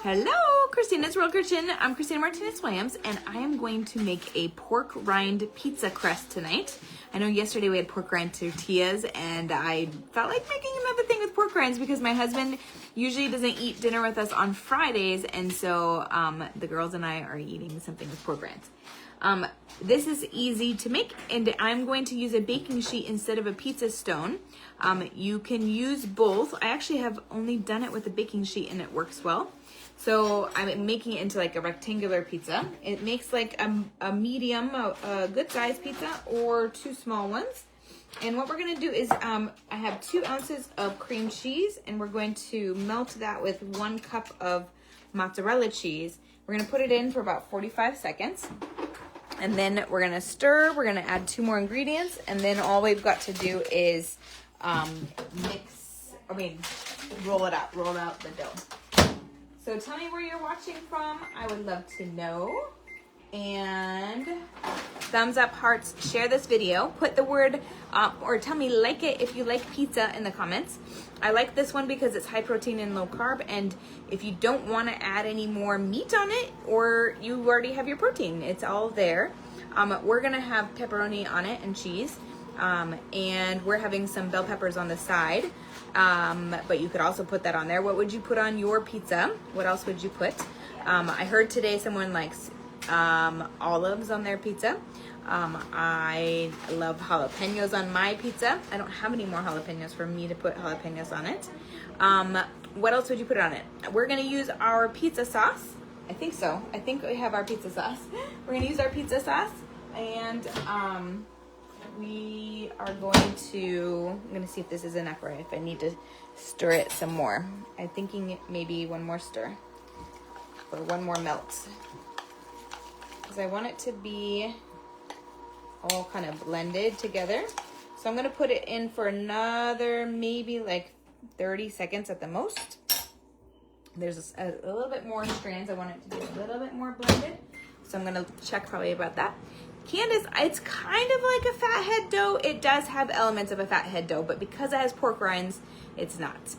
Hello, Christina's World Kitchen. I'm Christina Martinez-Williams, and I am going to make a pork rind pizza crust tonight. I know yesterday we had pork rind tortillas, and I felt like making another thing with pork rinds because my husband usually doesn't eat dinner with us on Fridays, and so the girls and I are eating something with pork rinds. This is easy to make, and I'm going to use a baking sheet instead of a pizza stone. You can use both. I actually have only done it with a baking sheet and it works well. So I'm making it into like a rectangular pizza. It makes like a medium, a good size pizza or two small ones. And what we're gonna do is I have 2 ounces of cream cheese, and we're going to melt that with 1 cup of mozzarella cheese. We're gonna put it in for about 45 seconds. And then we're gonna stir, we're gonna add 2 more ingredients, and then all we've got to do is roll out the dough. So tell me where you're watching from. I would love to know. And thumbs up, hearts, share this video. Put the word, or tell me like it if you like pizza in the comments. I like this one because it's high protein and low carb. And if you don't want to add any more meat on it, or you already have your protein, it's all there. We're going to have pepperoni on it and cheese. And we're having some bell peppers on the side. But you could also put that on there. What would you put on your pizza? What else would you put? I heard today someone likes olives on their pizza. I love jalapenos on my pizza. I don't have any more jalapenos for me to put jalapenos on it. What else would you put on it? We're gonna use our pizza sauce. I think so. I think we have our pizza sauce. We're gonna use our pizza sauce, and we are going to, I'm gonna see if this is enough or if I need to stir it some more. I'm thinking maybe 1 more stir or 1 more melt. I want it to be all kind of blended together. So I'm going to put it in for another maybe like 30 seconds at the most. There's a little bit more strands. I want it to be a little bit more blended. So I'm going to check probably about that. Candace, it's kind of like a fathead dough. It does have elements of a fathead dough, but because it has pork rinds, it's not.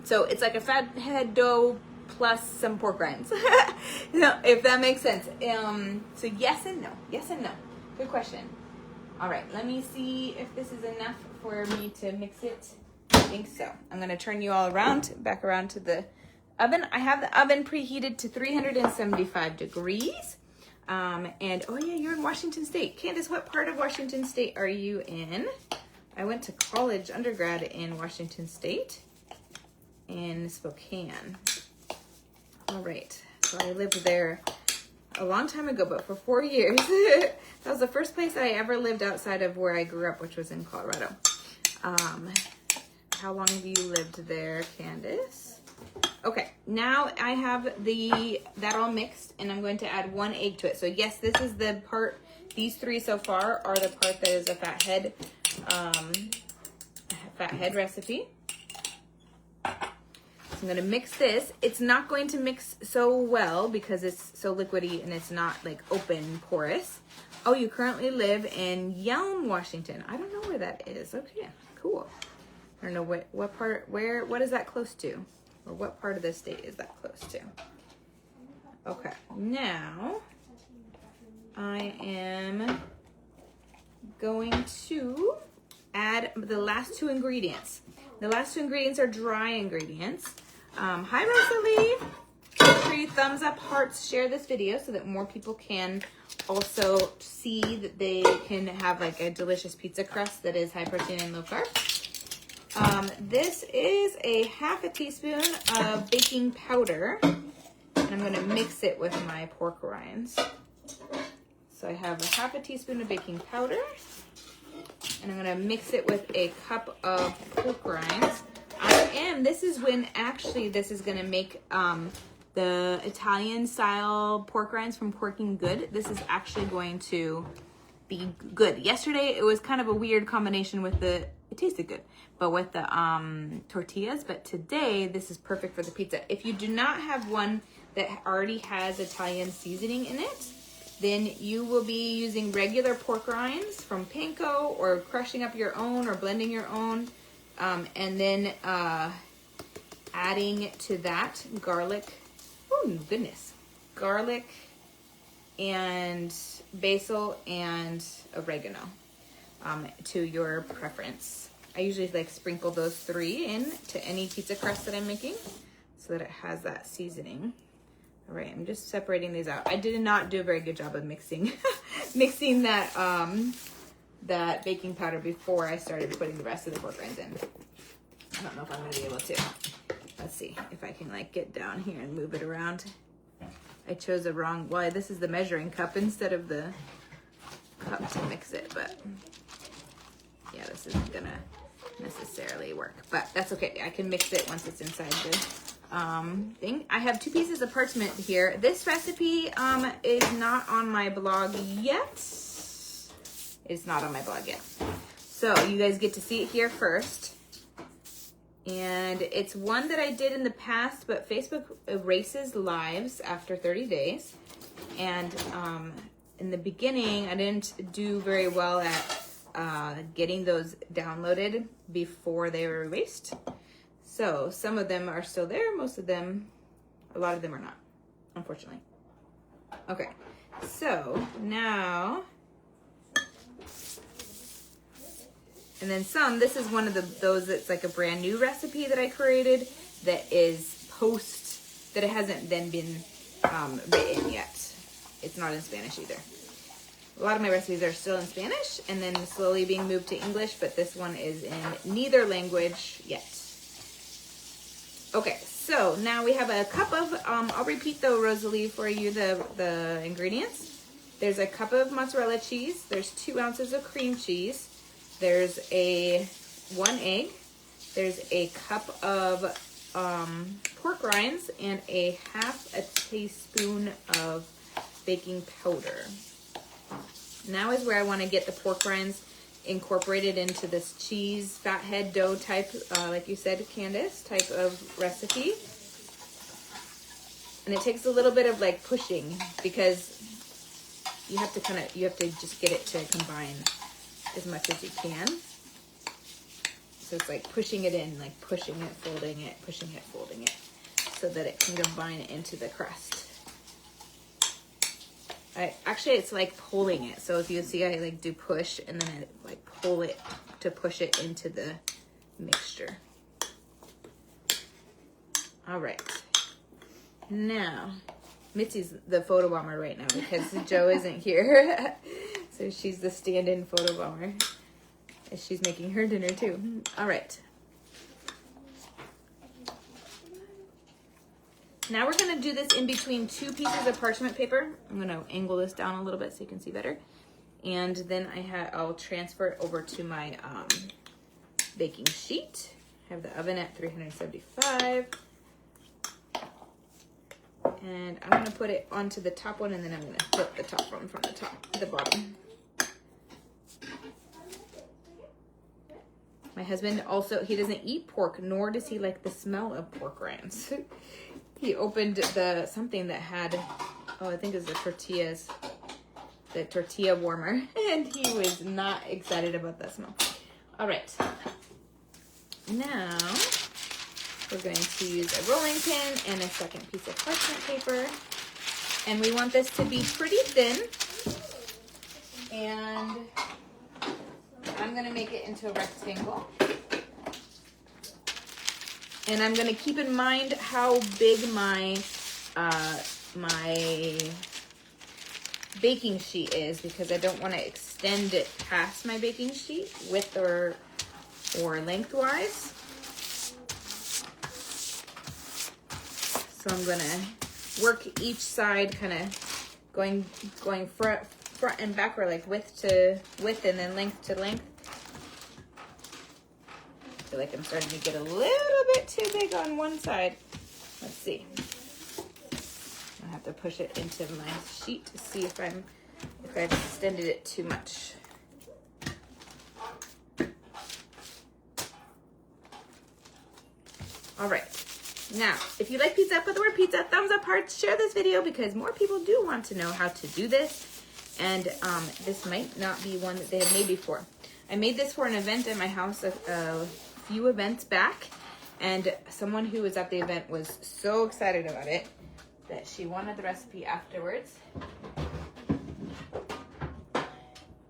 So it's like a fathead dough plus some pork rinds. No, if that makes sense. So yes and no. Yes and no. Good question. All right, let me see if this is enough for me to mix it. I think so. I'm going to turn you all around, back around to the oven. I have the oven preheated to 375 degrees. And oh yeah, you're in Washington State. Candace, what part of Washington State are you in? I went to college, undergrad in Washington State, in Spokane. All right, so I lived there a long time ago, but for 4 years. That was the first place I ever lived outside of where I grew up, which was in Colorado. How long have you lived there, Candace? Okay, now I have that all mixed, and I'm going to add 1 egg to it. So yes, this is the part, these 3 so far are the part that is a fathead recipe. I'm going to mix this. It's not going to mix so well because it's so liquidy and it's not like open porous. Oh, you currently live in Yelm, Washington. I don't know where that is. Okay, cool. I don't know what part, what is that close to? Or what part of the state is that close to? Okay, now I am going to add the last 2 ingredients. The last 2 ingredients are dry ingredients. Hi Rosalie, make sure you thumbs up, hearts, share this video so that more people can also see that they can have like a delicious pizza crust that is high protein and low carb. This is a ½ a teaspoon of baking powder, and I'm going to mix it with my pork rinds. So I have a ½ a teaspoon of baking powder, and I'm going to mix it with a cup of pork rinds. This is when actually this is going to make the Italian style pork rinds from Porking Good. This is actually going to be good. Yesterday it was kind of a weird combination with it tasted good, but with the tortillas. But today this is perfect for the pizza. If you do not have one that already has Italian seasoning in it, then you will be using regular pork rinds from Panko, or crushing up your own or blending your own. And then adding to that garlic. oh goodness, garlic and basil and oregano, to your preference. I usually like sprinkle those 3 in to any pizza crust that I'm making so that it has that seasoning. All right, I'm just separating these out. I did not do a very good job of mixing mixing that that baking powder before I started putting the rest of the pork rinds in. I don't know if I'm gonna be able to. Let's see if I can like get down here and move it around. I chose the wrong, well, this is the measuring cup instead of the cup to mix it, but yeah, this isn't gonna necessarily work, but that's okay. I can mix it once it's inside the thing. I have 2 pieces of parchment here. This recipe is not on my blog yet. It's not on my blog yet. So you guys get to see it here first. And it's one that I did in the past, but Facebook erases lives after 30 days. And in the beginning, I didn't do very well at getting those downloaded before they were erased. So some of them are still there. Most of them, a lot of them are not, unfortunately. Okay, so now, and then some, this is one of those that's like a brand new recipe that I created that is that it hasn't then been written yet. It's not in Spanish either. A lot of my recipes are still in Spanish and then slowly being moved to English, but this one is in neither language yet. Okay, so now we have a cup of, I'll repeat though, Rosalie, for you the ingredients. There's a cup of mozzarella cheese. There's 2 ounces of cream cheese. There's 1 egg. There's a cup of pork rinds and a half a teaspoon of baking powder. Now is where I want to get the pork rinds incorporated into this cheese fathead dough type, like you said, Candace, type of recipe. And it takes a little bit of like pushing because you have to just get it to combine as much as you can. So it's like pushing it in, like pushing it, folding it, pushing it, folding it, so that it can combine into the crust. Actually, it's like pulling it. So if you see, I like do push and then I like pull it to push it into the mixture. All right. Now, Mitzi's the photo bomber right now because Joe isn't here. So she's the stand-in photo bomber. And she's making her dinner too. All right. Now we're gonna do this in between 2 pieces of parchment paper. I'm gonna angle this down a little bit so you can see better. And then I'll transfer it over to my baking sheet. I have the oven at 375. And I'm gonna put it onto the top one and then I'm gonna flip the top one from the top to the bottom. My husband also, he doesn't eat pork, nor does he like the smell of pork rinds. He opened something that had, I think it was the tortilla warmer, and he was not excited about that smell. All right. Now, we're going to use a rolling pin and a second piece of parchment paper. And we want this to be pretty thin. And I'm going to make it into a rectangle. And I'm going to keep in mind how big my my baking sheet is because I don't want to extend it past my baking sheet width or lengthwise. So I'm going to work each side kind of going front and backward, like width to width and then length to length. I feel like I'm starting to get a little bit too big on one side. Let's see. I have to push it into my sheet to see if I've extended it too much. All right. Now, if you like pizza, put the word pizza, thumbs up, hearts, share this video because more people do want to know how to do this. And this might not be one that they have made before. I made this for an event at my house a few events back, and someone who was at the event was so excited about it that she wanted the recipe afterwards.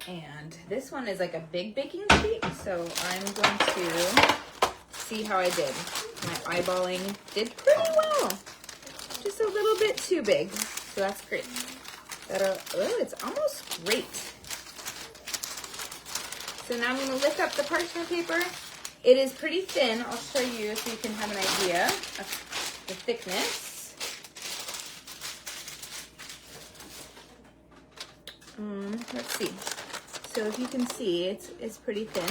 And this one is like a big baking sheet, so I'm going to see how I did. My eyeballing did pretty well. Just a little bit too big, so that's great. Oh, it's almost great. So now I'm going to lift up the parchment paper. It is pretty thin. I'll show you so you can have an idea of the thickness. Let's see. So if you can see, it's pretty thin.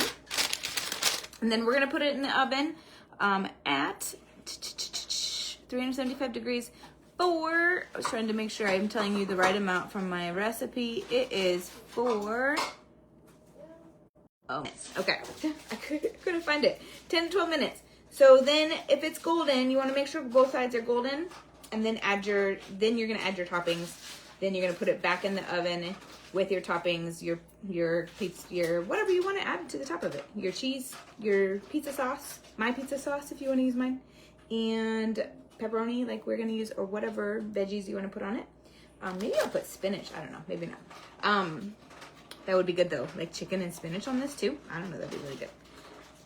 And then we're going to put it in the oven at 375 degrees for, I was trying to make sure I'm telling you the right amount from my recipe. It is for, okay, I couldn't find it. 10 to 12 minutes. So then if it's golden, you want to make sure both sides are golden, and then then you're going to add your toppings. Then you're going to put it back in the oven with your toppings, your pizza, whatever you want to add to the top of it. Your cheese, your pizza sauce, my pizza sauce if you want to use mine, and pepperoni like we're going to use, or whatever veggies you want to put on it. Maybe I'll put spinach. I don't know. Maybe not. That would be good though. Like chicken and spinach on this too. I don't know. That'd be really good.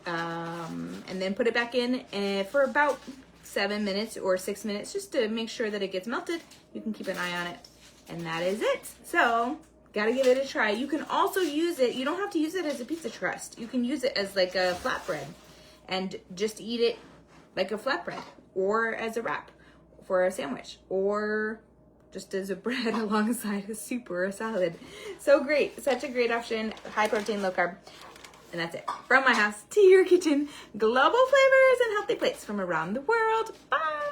And then put it back in for about 7 minutes or 6 minutes just to make sure that it gets melted. You can keep an eye on it. And that is it. So, gotta give it a try. You can also use it, you don't have to use it as a pizza crust. You can use it as like a flatbread and just eat it like a flatbread, or as a wrap for a sandwich, or just as a bread alongside a soup or a salad. So great, such a great option. High protein, low carb. And that's it. From my house to your kitchen, global flavors and healthy plates from around the world. Bye.